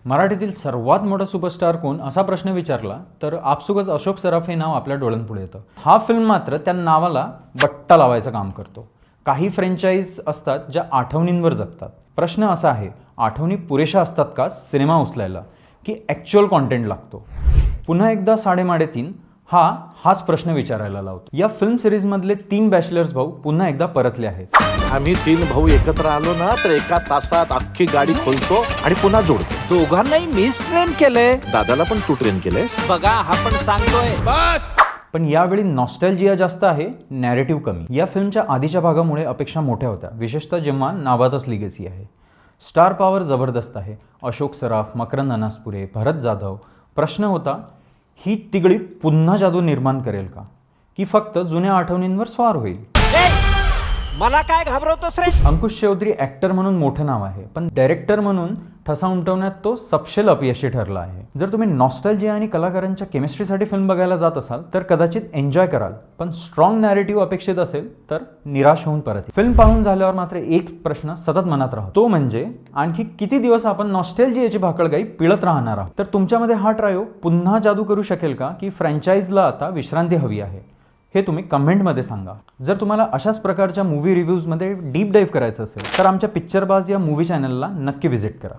मराठीतील सर्वात मोठा सुपरस्टार कोण असा प्रश्न विचारला तर आपसुकच अशोक सराफ हे नाव आपल्या डोळ्यांपुढे येतं. हा फिल्म मात्र त्या नावाला बट्टा लावायचं काम करतो. काही फ्रँचाईज असतात ज्या आठवणींवर जगतात. प्रश्न असा आहे, आठवणी पुरेशा असतात का सिनेमा उचलायला की ॲक्च्युअल कॉन्टेंट लागतो? पुन्हा एकदा साडेमाडेतीन हाच प्रश्न विचारायला लावतो. या फिल्म सिरीजमधले 3 बॅचलर्स भाऊ पुन्हा एकदा परतले आहेत. आम्ही 3 भाऊ एकत्र आलो ना तर एका तासात अख्खी गाडी खोलतो आणि पुन्हा जोडतो. दोघांनाही मीच ट्रेन केलंय. दादाला पण तू ट्रेन केलंयस. बघा हा पण सांगतोय. बस. पण यावेळी नॉस्टॅल्जिया जास्त आहे, नॅरेटिव्ह कमी. या फिल्मच्या आधीच्या भागामुळे अपेक्षा मोठ्या होत्या, विशेषतः जेव्हा नावातच लिगेसी आहे. स्टार पॉवर जबरदस्त आहे. अशोक सराफ, मकरंद अनासपुरे, भरत जाधव. प्रश्न होता, ही तिगडी पुन्हा जादू निर्माण करेल का की फक्त जुन्या आठवणींवर स्वार होईल? मला काय घाबरवतोस रे? अंकुश चौधरी ॲक्टर म्हणून मोठं नाव आहे, पण डायरेक्टर म्हणून ठसा उमटवण्यात तो सपशेल अपयशी ठरला आहे. जर तुम्ही नॉस्टॅल्जिया आणि कलाकारांच्या केमिस्ट्रीसाठी फिल्म बघायला जात असाल तर कदाचित एन्जॉय कराल, पण स्ट्रॉंग नॅरेटिव्ह अपेक्षित असेल तर निराश होऊन परत. फिल्म पाहून झाल्यावर मात्र एक प्रश्न सतत मनात राहतो, तो म्हणजे आणखी किती दिवस आपण नॉस्टॅल्जियाची भाकळगाई पिळत राहणार आहोत? तर तुमच्यामध्ये हा ट्रायो पुन्हा जादू करू शकेल का की फ्रँचाईजला आता विश्रांती हवी आहे? हे तुम्ही कमेंटमध्ये सांगा. जर तुम्हाला अशाच प्रकारच्या मूवी रिव्ह्यूजमध्ये डीप डाईव्ह करायचं असेल तर आमच्या पिक्चरबाज या मूवी चॅनलला नक्की व्हिजिट करा.